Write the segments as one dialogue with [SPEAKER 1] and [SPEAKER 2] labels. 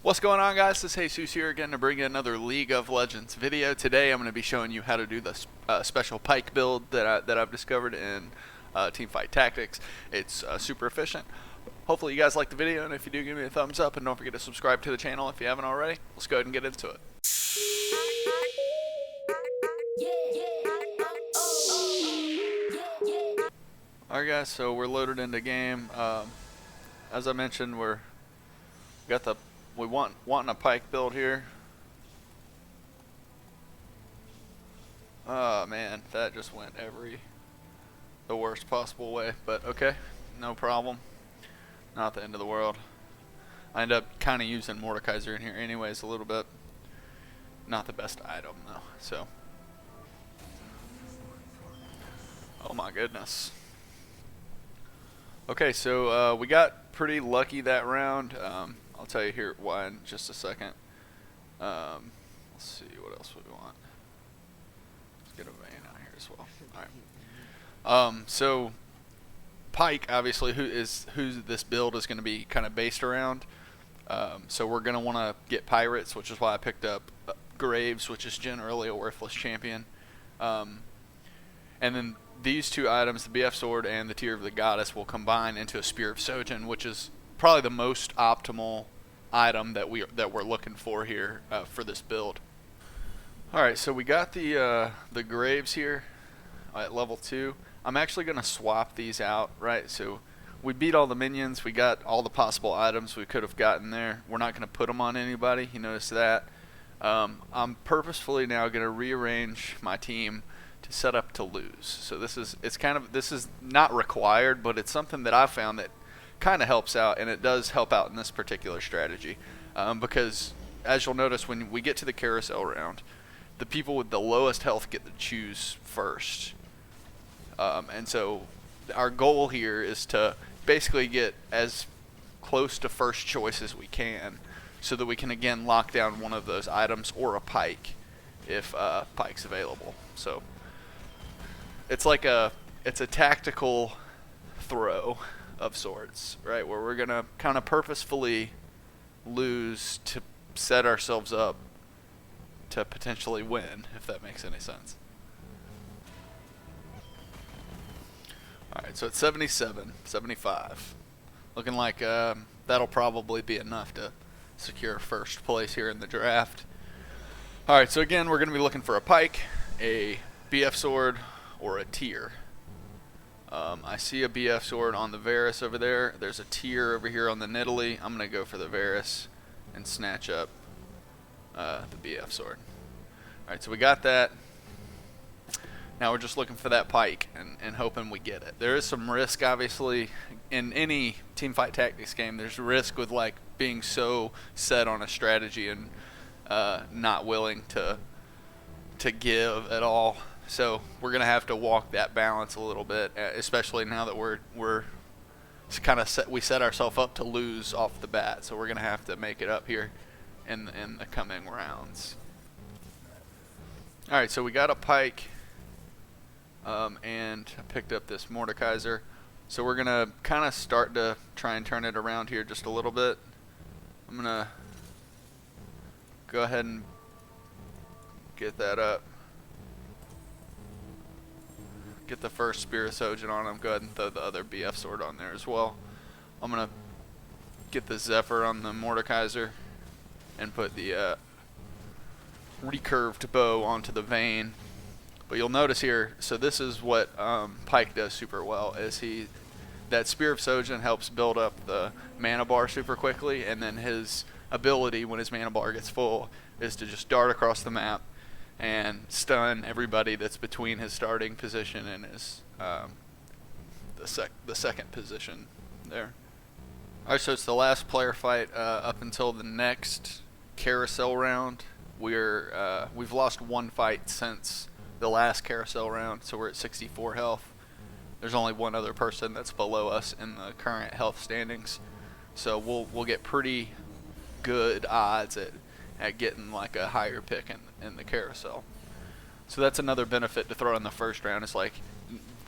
[SPEAKER 1] What's going on, guys? This is Jesus here again to bring you another League of Legends video. Today I'm going to be showing you how to do the special Pyke build that I've discovered in Teamfight Tactics. It's super efficient. Hopefully you guys like the video, and if you do, give me a thumbs up, and don't forget to subscribe to the channel if you haven't already. Let's go ahead and get into it. Alright guys, so we're loaded into game. As I mentioned, we wanting a Pyke build here. Oh man, that just went the worst possible way, but okay, no problem. Not the end of the world. I end up kind of using Mordekaiser in here anyways a little bit. Not the best item though, so. Oh my goodness. Okay, so we got pretty lucky that round. I'll tell you here why in just a second. Let's see what else we want. Let's get a vein out here as well. Alright. So Pyke, obviously, who this build is going to be kind of based around. So we're going to want to get pirates, which is why I picked up Graves, which is generally a worthless champion. And then these two items, the BF Sword and the Tear of the Goddess, will combine into a Spear of Sojin, which is probably the most optimal item that we're looking for here for this build. All right, so we got the Graves here at level 2. I'm actually going to swap these out, right? So we beat all the minions. We got all the possible items we could have gotten there. We're not going to put them on anybody. You notice that. I'm purposefully now going to rearrange my team to set up to lose. So this is not required, but it's something that I found that kind of helps out, and it does help out in this particular strategy, because as you'll notice when we get to the carousel round, the people with the lowest health get to choose first, and so our goal here is to basically get as close to first choice as we can, so that we can again lock down one of those items or a Pyke if Pyke's available. So it's a tactical throw of sorts, right, where we're gonna kind of purposefully lose to set ourselves up to potentially win, if that makes any sense. Alright, so it's 77, 75. Looking like that'll probably be enough to secure first place here in the draft. Alright, so again, we're going to be looking for a Pyke, a BF Sword, or a Tear. I see a BF Sword on the Varus over there. There's a Tear over here on the Nidalee. I'm going to go for the Varus and snatch up the BF Sword. Alright, so we got that. Now we're just looking for that Pyke and hoping we get it. There is some risk, obviously. In any Teamfight Tactics game, there's risk with like being so set on a strategy and not willing to give at all. So we're gonna have to walk that balance a little bit, especially now that we're kind of we set ourselves up to lose off the bat. So we're gonna have to make it up here in the coming rounds. All right, so we got a Pyke, and I picked up this Mordekaiser. So we're gonna kind of start to try and turn it around here just a little bit. I'm gonna go ahead and get that up. Get the first Spear of Sojin on him. Go ahead and throw the other BF Sword on there as well. I'm gonna get the Zephyr on the Mordekaiser and put the recurved bow onto the Vayne. But you'll notice here, so this is what Pyke does super well, is that Spear of Sojin helps build up the mana bar super quickly, and then his ability when his mana bar gets full is to just dart across the map and stun everybody that's between his starting position and his the second position there. Alright, so it's the last player fight up until the next carousel round. We've lost one fight since the last carousel round, so we're at 64 health. There's only one other person that's below us in the current health standings, so we'll get pretty good odds at getting like a higher pick in the carousel. So that's another benefit to throw in the first round. It's like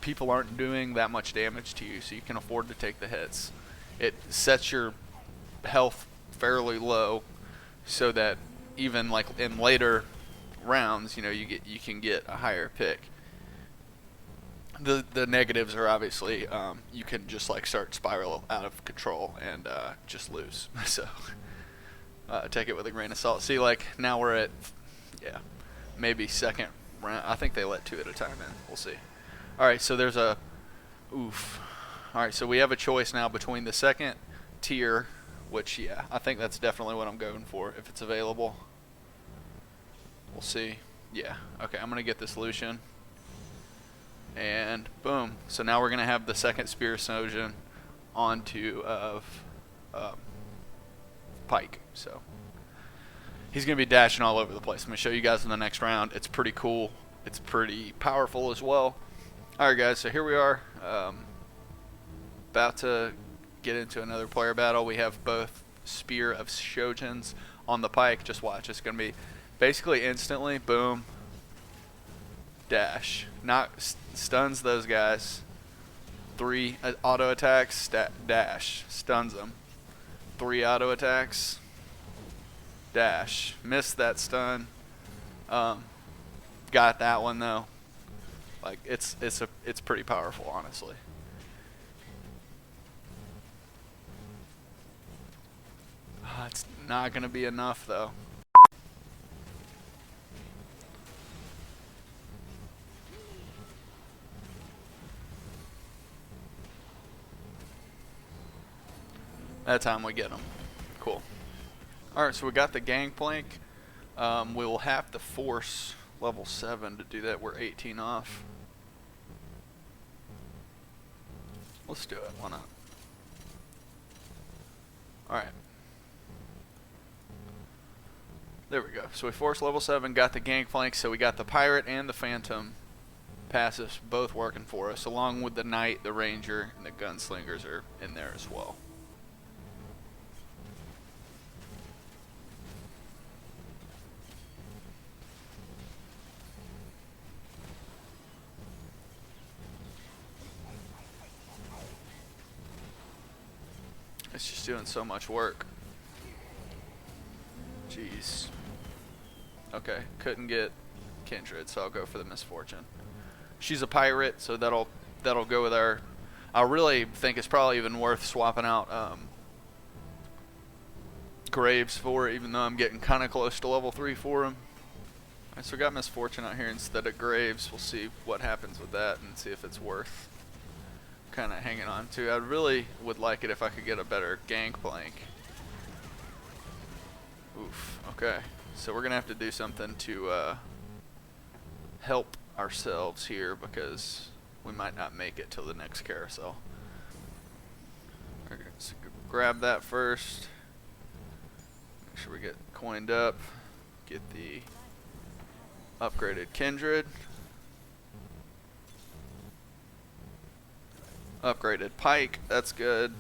[SPEAKER 1] people aren't doing that much damage to you, so you can afford to take the hits. It sets your health fairly low, so that even like in later rounds, you know, you can get a higher pick. The negatives are obviously you can just like start spiral out of control and just lose. So take it with a grain of salt. See, like now we're at maybe second round. I think they let 2 at a time in. We'll see. All right, so there's a oof. All right, so we have a choice now between the second tier, which I think that's definitely what I'm going for if it's available. We'll see. Yeah. Okay, I'm gonna get this Lucian. And boom. So now we're going to have the second Spear Sojourn onto Pike. So he's going to be dashing all over the place. I'm going to show you guys in the next round. It's pretty cool. It's pretty powerful as well. Alright guys, so here we are. About to get into another player battle. We have both Spear of Shojins on the Pike. Just watch. It's going to be basically instantly, boom, dash. Stuns those guys. 3 auto attacks, dash. Stuns them. 3 auto attacks, dash. Missed that stun. Got that one though. Like it's pretty powerful, honestly. It's not gonna be enough though. That time we get them. Cool. Alright, so we got the gangplank. We will have to force level 7 to do that. We're 18 off. Let's do it. Why not? Alright. There we go. So we forced level 7, got the gangplank, so we got the pirate and the phantom passives both working for us, along with the knight, the ranger, and the gunslingers are in there as well. It's just doing so much work. Jeez. Okay, couldn't get Kindred, so I'll go for the Misfortune. She's a pirate, so that'll go with our. I really think it's probably even worth swapping out Graves for, even though I'm getting kind of close to level 3 for him. Alright, so we got Misfortune out here instead of Graves. We'll see what happens with that and see if it's worth kind of hanging on to. I really would like it if I could get a better gangplank. Oof. Okay, so we're gonna have to do something to help ourselves here because we might not make it till the next carousel. Okay, so grab that first. Make sure we get coined up. Get the upgraded Kindred. Upgraded Pike, that's good.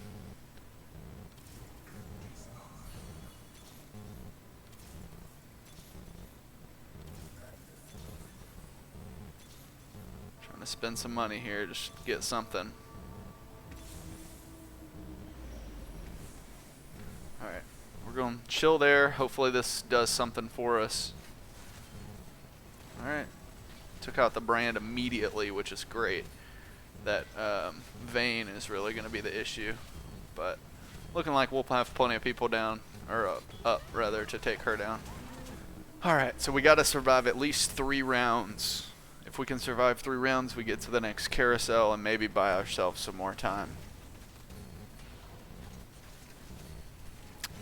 [SPEAKER 1] Trying to spend some money here, just get something. Alright, we're going to chill there. Hopefully this does something for us. Alright, took out the brand immediately, which is great. That Vayne is really going to be the issue, but looking like we'll have plenty of people down, or up rather, to take her down. Alright, so we got to survive at least 3 rounds. If we can survive 3 rounds, we get to the next carousel and maybe buy ourselves some more time.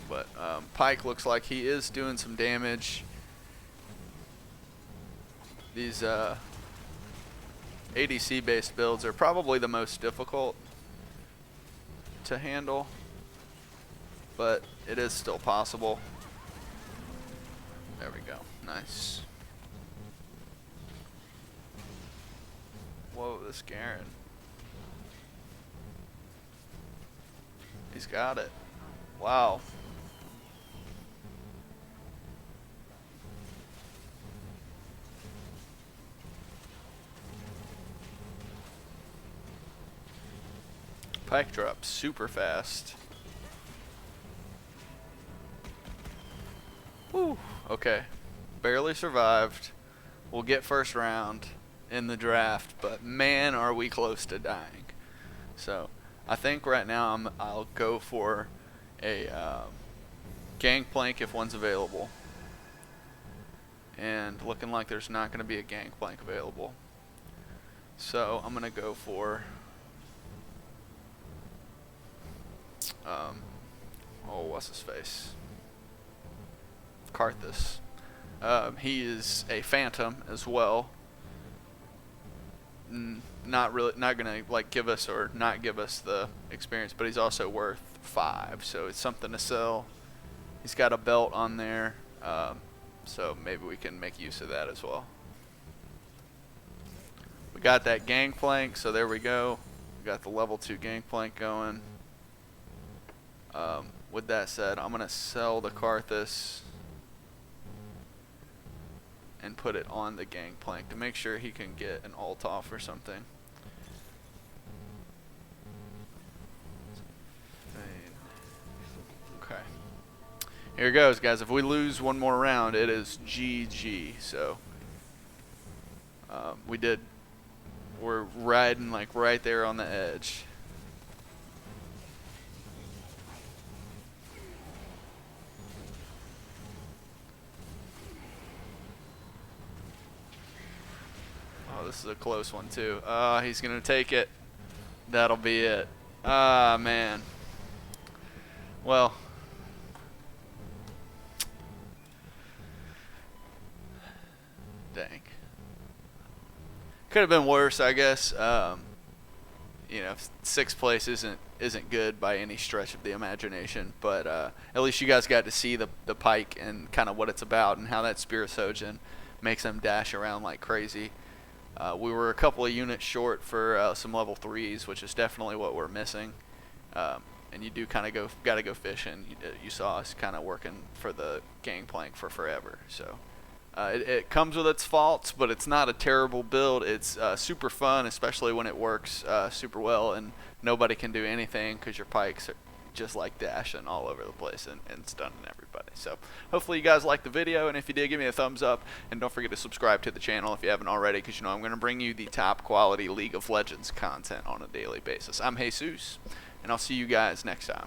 [SPEAKER 1] But Pike looks like he is doing some damage. These ADC based builds are probably the most difficult to handle, but it is still possible. There we go. Nice. Whoa, this Garen. He's got it. Wow. Pike drops super fast. Whew, okay. Barely survived. We'll get first round in the draft, but man, are we close to dying. So I think right now I'll go for a gangplank if one's available. And looking like there's not going to be a gangplank available. So I'm going to go for what's his face? Karthus. He is a phantom as well. Not gonna like give us or not give us the experience, but he's also worth 5, so it's something to sell. He's got a belt on there, so maybe we can make use of that as well. We got that gangplank, so there we go. We got the level 2 gangplank going. With that said, I'm gonna sell the Karthus and put it on the gangplank to make sure he can get an ult off or something. Okay. Here goes, guys. If we lose one more round, it is GG. So we're riding like right there on the edge. Oh, this is a close one too. He's gonna take it. That'll be it. Ah, man. Well, dang. Could have been worse, I guess. You know, 6th place isn't good by any stretch of the imagination, but at least you guys got to see the Pyke and kind of what it's about and how that Spirit Sojin makes them dash around like crazy. We were a couple of units short for some level 3s, which is definitely what we're missing. And you do kind of gotta go fishing. You saw us kind of working for the gangplank for forever. So it comes with its faults, but it's not a terrible build. It's super fun, especially when it works super well and nobody can do anything because your Pikes are just like dashing all over the place and stunning everybody. So hopefully you guys liked the video, and if you did, give me a thumbs up, and don't forget to subscribe to the channel if you haven't already, because you know I'm going to bring you the top quality League of Legends content on a daily basis. I'm Jesus, and I'll see you guys next time.